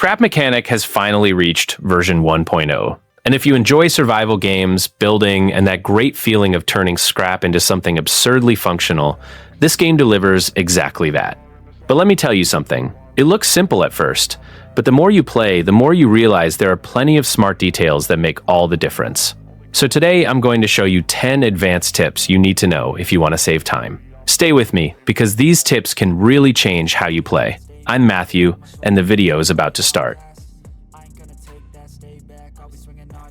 Scrap Mechanic has finally reached version 1.0. And if you enjoy survival games, building, and that great feeling of turning scrap into something absurdly functional, this game delivers exactly that. But let me tell you something. It looks simple at first, but the more you play, the more you realize there are plenty of smart details that make all the difference. So today, I'm going to show you 10 advanced tips you need to know if you want to save time. Stay with me, because these tips can really change how you play. I'm Matthew, and the video is about to start.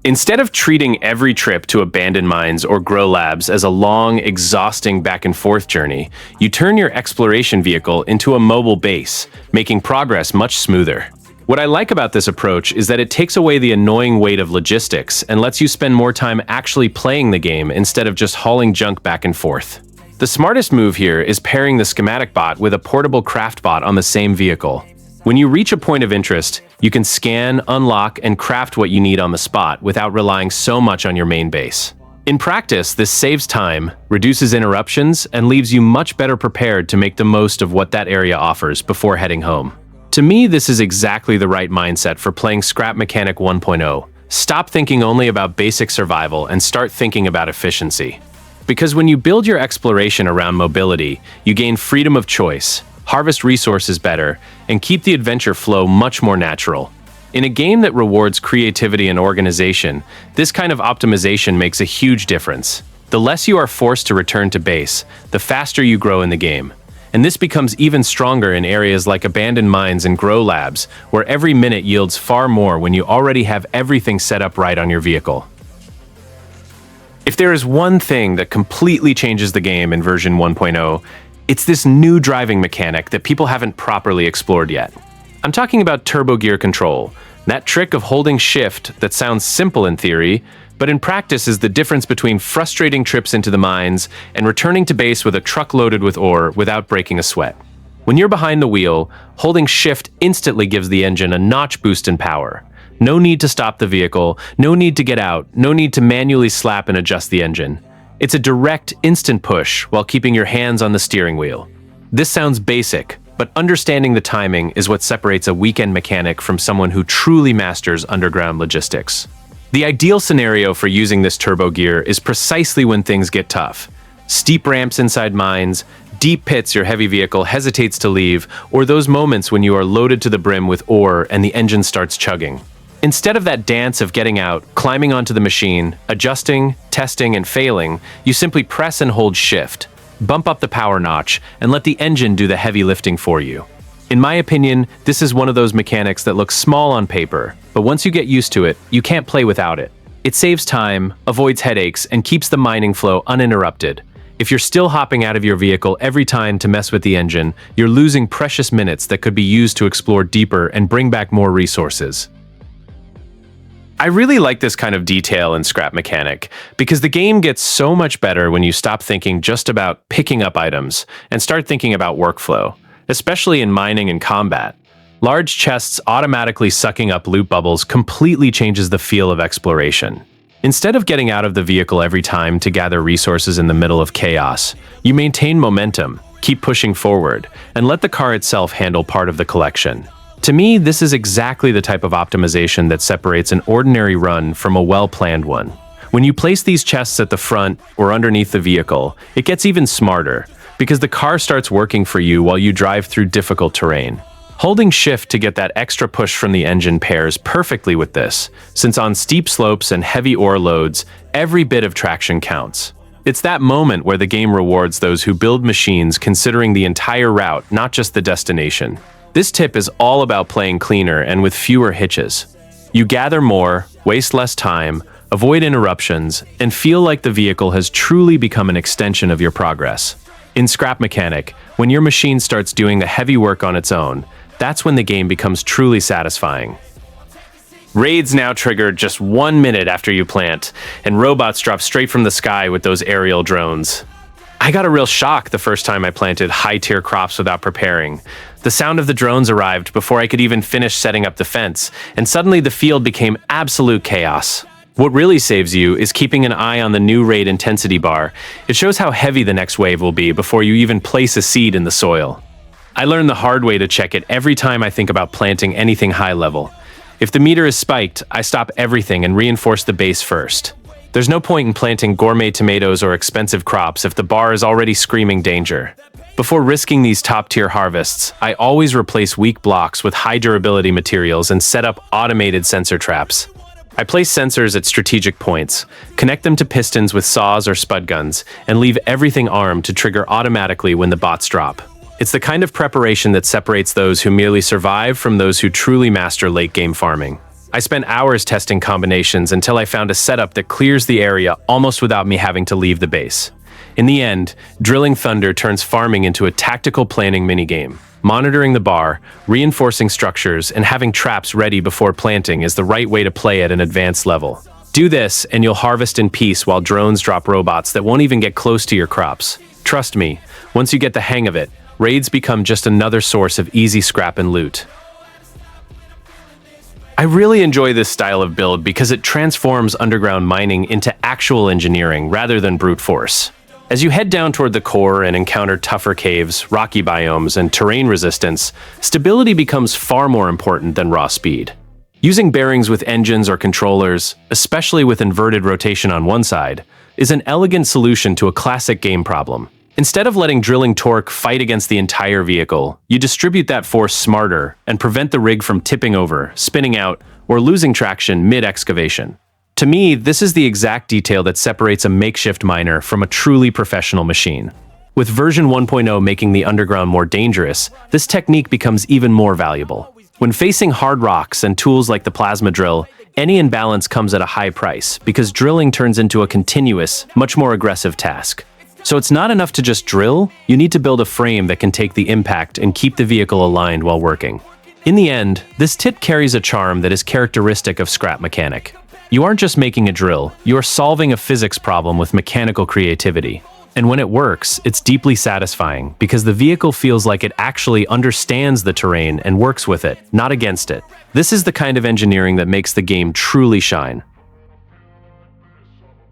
Instead of treating every trip to abandoned mines or grow labs as a long, exhausting back-and-forth journey, you turn your exploration vehicle into a mobile base, making progress much smoother. What I like about this approach is that it takes away the annoying weight of logistics and lets you spend more time actually playing the game instead of just hauling junk back and forth. The smartest move here is pairing the Schematicbot with a portable Craftbot on the same vehicle. When you reach a point of interest, you can scan, unlock, and craft what you need on the spot without relying so much on your main base. In practice, this saves time, reduces interruptions, and leaves you much better prepared to make the most of what that area offers before heading home. To me, this is exactly the right mindset for playing Scrap Mechanic 1.0. Stop thinking only about basic survival and start thinking about efficiency. Because when you build your exploration around mobility, you gain freedom of choice, harvest resources better, and keep the adventure flow much more natural. In a game that rewards creativity and organization, this kind of optimization makes a huge difference. The less you are forced to return to base, the faster you grow in the game. And this becomes even stronger in areas like abandoned mines and grow labs, where every minute yields far more when you already have everything set up right on your vehicle. If there is one thing that completely changes the game in version 1.0, it's this new driving mechanic that people haven't properly explored yet. I'm talking about turbo gear control, that trick of holding shift that sounds simple in theory, but in practice is the difference between frustrating trips into the mines and returning to base with a truck loaded with ore without breaking a sweat. When you're behind the wheel, holding shift instantly gives the engine a notch boost in power. No need to stop the vehicle, no need to get out, no need to manually slap and adjust the engine. It's a direct, instant push while keeping your hands on the steering wheel. This sounds basic, but understanding the timing is what separates a weekend mechanic from someone who truly masters underground logistics. The ideal scenario for using this turbo gear is precisely when things get tough. Steep ramps inside mines, deep pits your heavy vehicle hesitates to leave, or those moments when you are loaded to the brim with ore and the engine starts chugging. Instead of that dance of getting out, climbing onto the machine, adjusting, testing, and failing, you simply press and hold shift, bump up the power notch, and let the engine do the heavy lifting for you. In my opinion, this is one of those mechanics that looks small on paper, but once you get used to it, you can't play without it. It saves time, avoids headaches, and keeps the mining flow uninterrupted. If you're still hopping out of your vehicle every time to mess with the engine, you're losing precious minutes that could be used to explore deeper and bring back more resources. I really like this kind of detail in Scrap Mechanic, because the game gets so much better when you stop thinking just about picking up items and start thinking about workflow, especially in mining and combat. Large chests automatically sucking up loot bubbles completely changes the feel of exploration. Instead of getting out of the vehicle every time to gather resources in the middle of chaos, you maintain momentum, keep pushing forward, and let the car itself handle part of the collection. To me, this is exactly the type of optimization that separates an ordinary run from a well-planned one. When you place these chests at the front or underneath the vehicle, it gets even smarter, because the car starts working for you while you drive through difficult terrain. Holding shift to get that extra push from the engine pairs perfectly with this, since on steep slopes and heavy ore loads, every bit of traction counts. It's that moment where the game rewards those who build machines considering the entire route, not just the destination. This tip is all about playing cleaner and with fewer hitches. You gather more, waste less time, avoid interruptions, and feel like the vehicle has truly become an extension of your progress. In Scrap Mechanic, when your machine starts doing the heavy work on its own, that's when the game becomes truly satisfying. Raids now trigger just 1 minute after you plant, and robots drop straight from the sky with those aerial drones. I got a real shock the first time I planted high-tier crops without preparing. The sound of the drones arrived before I could even finish setting up the fence, and suddenly the field became absolute chaos. What really saves you is keeping an eye on the new raid intensity bar. It shows how heavy the next wave will be before you even place a seed in the soil. I learned the hard way to check it every time I think about planting anything high level. If the meter is spiked, I stop everything and reinforce the base first. There's no point in planting gourmet tomatoes or expensive crops if the bar is already screaming danger. Before risking these top-tier harvests, I always replace weak blocks with high-durability materials and set up automated sensor traps. I place sensors at strategic points, connect them to pistons with saws or spud guns, and leave everything armed to trigger automatically when the bots drop. It's the kind of preparation that separates those who merely survive from those who truly master late-game farming. I spent hours testing combinations until I found a setup that clears the area almost without me having to leave the base. In the end, Drilling Thunder turns farming into a tactical planning minigame. Monitoring the bar, reinforcing structures, and having traps ready before planting is the right way to play at an advanced level. Do this, and you'll harvest in peace while drones drop robots that won't even get close to your crops. Trust me, once you get the hang of it, raids become just another source of easy scrap and loot. I really enjoy this style of build because it transforms underground mining into actual engineering rather than brute force. As you head down toward the core and encounter tougher caves, rocky biomes, and terrain resistance, stability becomes far more important than raw speed. Using bearings with engines or controllers, especially with inverted rotation on one side, is an elegant solution to a classic game problem. Instead of letting drilling torque fight against the entire vehicle, you distribute that force smarter and prevent the rig from tipping over, spinning out, or losing traction mid-excavation. To me, this is the exact detail that separates a makeshift miner from a truly professional machine. With version 1.0 making the underground more dangerous, this technique becomes even more valuable. When facing hard rocks and tools like the plasma drill, any imbalance comes at a high price because drilling turns into a continuous, much more aggressive task. So it's not enough to just drill, you need to build a frame that can take the impact and keep the vehicle aligned while working. In the end, this tip carries a charm that is characteristic of scrap mechanic. You aren't just making a drill, you are solving a physics problem with mechanical creativity. And when it works, it's deeply satisfying because the vehicle feels like it actually understands the terrain and works with it, not against it. This is the kind of engineering that makes the game truly shine.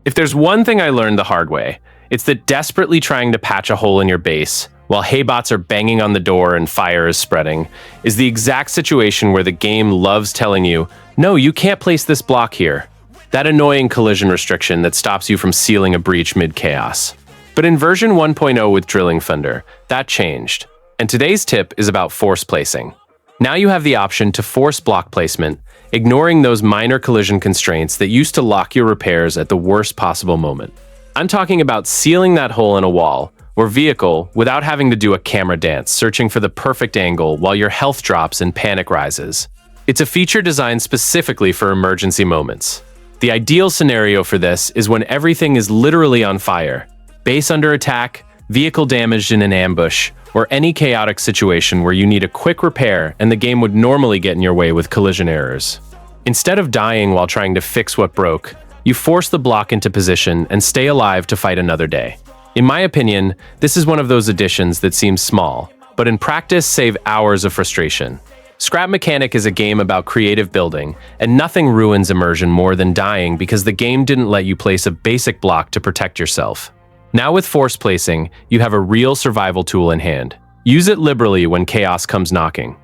If there's one thing I learned the hard way, it's that desperately trying to patch a hole in your base, while haybots are banging on the door and fire is spreading, is the exact situation where the game loves telling you, no, you can't place this block here. That annoying collision restriction that stops you from sealing a breach mid-chaos. But in version 1.0 with Drilling Thunder, that changed. And today's tip is about force placing. Now you have the option to force block placement, ignoring those minor collision constraints that used to lock your repairs at the worst possible moment. I'm talking about sealing that hole in a wall or vehicle without having to do a camera dance, searching for the perfect angle while your health drops and panic rises. It's a feature designed specifically for emergency moments. The ideal scenario for this is when everything is literally on fire, base under attack, vehicle damaged in an ambush, or any chaotic situation where you need a quick repair and the game would normally get in your way with collision errors. Instead of dying while trying to fix what broke, you force the block into position and stay alive to fight another day. In my opinion, this is one of those additions that seems small, but in practice save hours of frustration. Scrap Mechanic is a game about creative building, and nothing ruins immersion more than dying because the game didn't let you place a basic block to protect yourself. Now with force placing, you have a real survival tool in hand. Use it liberally when chaos comes knocking.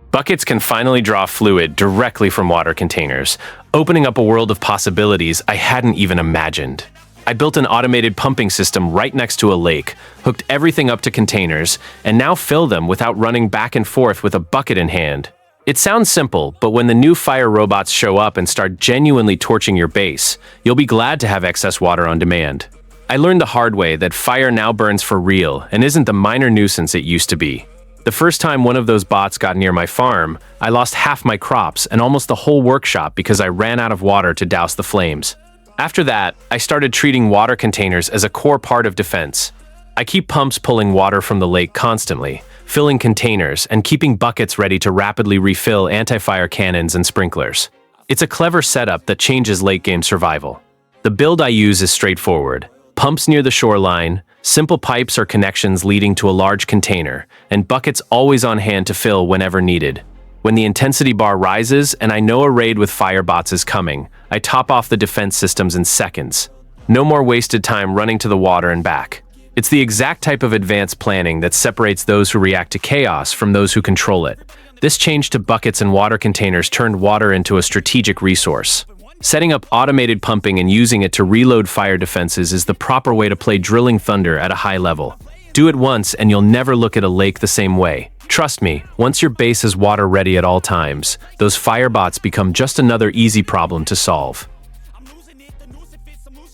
Buckets can finally draw fluid directly from water containers, opening up a world of possibilities I hadn't even imagined. I built an automated pumping system right next to a lake, hooked everything up to containers, and now fill them without running back and forth with a bucket in hand. It sounds simple, but when the new fire robots show up and start genuinely torching your base, you'll be glad to have excess water on demand. I learned the hard way that fire now burns for real and isn't the minor nuisance it used to be. The first time one of those bots got near my farm, I lost half my crops and almost the whole workshop because I ran out of water to douse the flames. After that, I started treating water containers as a core part of defense. I keep pumps pulling water from the lake constantly, filling containers, and keeping buckets ready to rapidly refill anti-fire cannons and sprinklers. It's a clever setup that changes late-game survival. The build I use is straightforward. Pumps near the shoreline, simple pipes or connections leading to a large container, and buckets always on hand to fill whenever needed. When the intensity bar rises and I know a raid with firebots is coming, I top off the defense systems in seconds. No more wasted time running to the water and back. It's the exact type of advanced planning that separates those who react to chaos from those who control it. This change to buckets and water containers turned water into a strategic resource. Setting up automated pumping and using it to reload fire defenses is the proper way to play Drilling Thunder at a high level. Do it once and you'll never look at a lake the same way. Trust me, once your base is water ready at all times, those fire bots become just another easy problem to solve.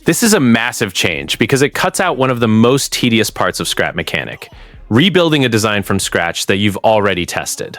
This is a massive change because it cuts out one of the most tedious parts of scrap mechanic, rebuilding a design from scratch that you've already tested.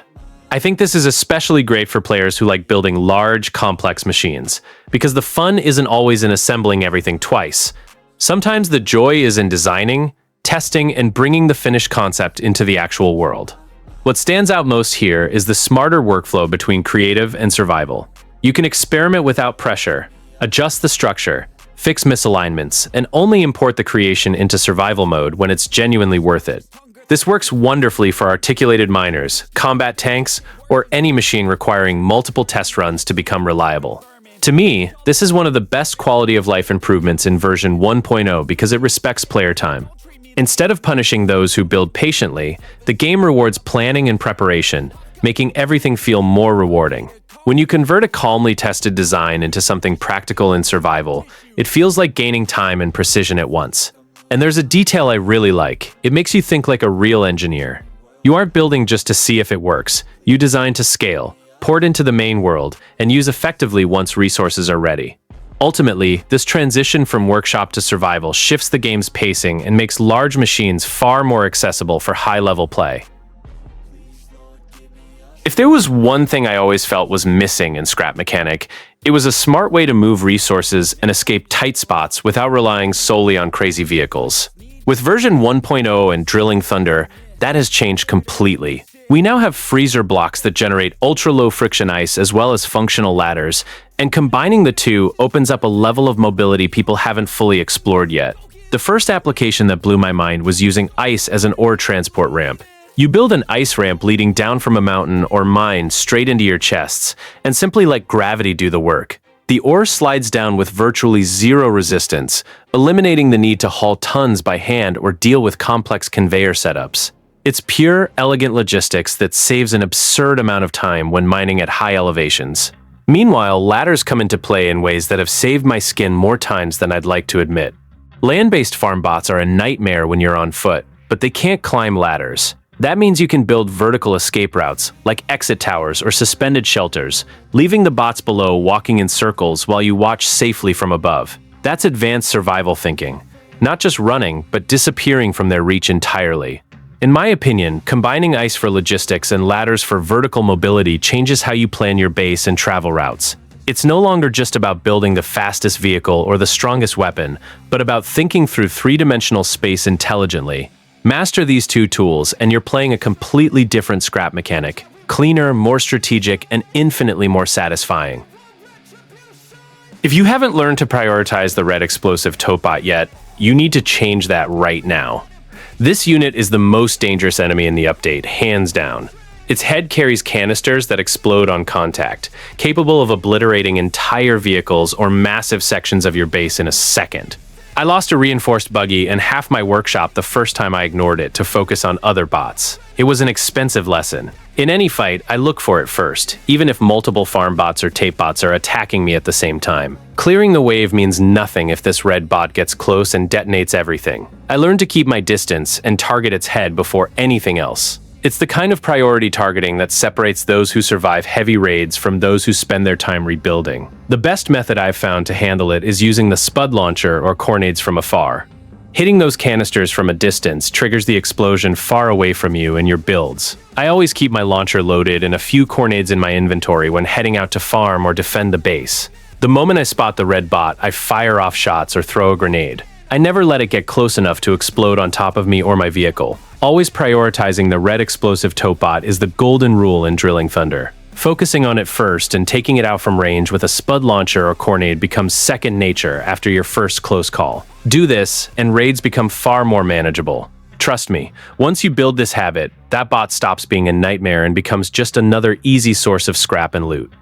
I think this is especially great for players who like building large, complex machines, because the fun isn't always in assembling everything twice. Sometimes the joy is in designing, testing, and bringing the finished concept into the actual world. What stands out most here is the smarter workflow between creative and survival. You can experiment without pressure, adjust the structure, fix misalignments, and only import the creation into survival mode when it's genuinely worth it. This works wonderfully for articulated miners, combat tanks, or any machine requiring multiple test runs to become reliable. To me, this is one of the best quality of life improvements in version 1.0 because it respects player time. Instead of punishing those who build patiently, the game rewards planning and preparation, making everything feel more rewarding. When you convert a calmly tested design into something practical in survival, it feels like gaining time and precision at once. And there's a detail I really like. It makes you think like a real engineer. You aren't building just to see if it works. You design to scale, port into the main world, and use effectively once resources are ready. Ultimately, this transition from workshop to survival shifts the game's pacing and makes large machines far more accessible for high-level play. If there was one thing I always felt was missing in scrap mechanic, it was a smart way to move resources and escape tight spots without relying solely on crazy vehicles. With version 1.0 and Drilling Thunder, that has changed completely. We now have freezer blocks that generate ultra-low friction ice as well as functional ladders, and combining the two opens up a level of mobility people haven't fully explored yet. The first application that blew my mind was using ice as an ore transport ramp. You build an ice ramp leading down from a mountain or mine straight into your chests, and simply let gravity do the work. The ore slides down with virtually zero resistance, eliminating the need to haul tons by hand or deal with complex conveyor setups. It's pure, elegant logistics that saves an absurd amount of time when mining at high elevations. Meanwhile, ladders come into play in ways that have saved my skin more times than I'd like to admit. Land-based farm bots are a nightmare when you're on foot, but they can't climb ladders. That means you can build vertical escape routes, like exit towers or suspended shelters, leaving the bots below walking in circles while you watch safely from above. That's advanced survival thinking. Not just running, but disappearing from their reach entirely. In my opinion, combining ice for logistics and ladders for vertical mobility changes how you plan your base and travel routes. It's no longer just about building the fastest vehicle or the strongest weapon, but about thinking through three-dimensional space intelligently. Master these two tools, and you're playing a completely different scrap mechanic. Cleaner, more strategic, and infinitely more satisfying. If you haven't learned to prioritize the red explosive Totebot yet, you need to change that right now. This unit is the most dangerous enemy in the update, hands down. Its head carries canisters that explode on contact, capable of obliterating entire vehicles or massive sections of your base in a second. I lost a reinforced buggy and half my workshop the first time I ignored it to focus on other bots. It was an expensive lesson. In any fight, I look for it first, even if multiple farm bots or tape bots are attacking me at the same time. Clearing the wave means nothing if this red bot gets close and detonates everything. I learned to keep my distance and target its head before anything else. It's the kind of priority targeting that separates those who survive heavy raids from those who spend their time rebuilding. The best method I've found to handle it is using the spud launcher or cornades from afar. Hitting those canisters from a distance triggers the explosion far away from you and your builds. I always keep my launcher loaded and a few cornades in my inventory when heading out to farm or defend the base. The moment I spot the red bot, I fire off shots or throw a grenade. I never let it get close enough to explode on top of me or my vehicle. Always prioritizing the red explosive Totebot is the golden rule in Drilling Thunder. Focusing on it first and taking it out from range with a spud launcher or cornade becomes second nature after your first close call. Do this, and raids become far more manageable. Trust me, once you build this habit, that bot stops being a nightmare and becomes just another easy source of scrap and loot.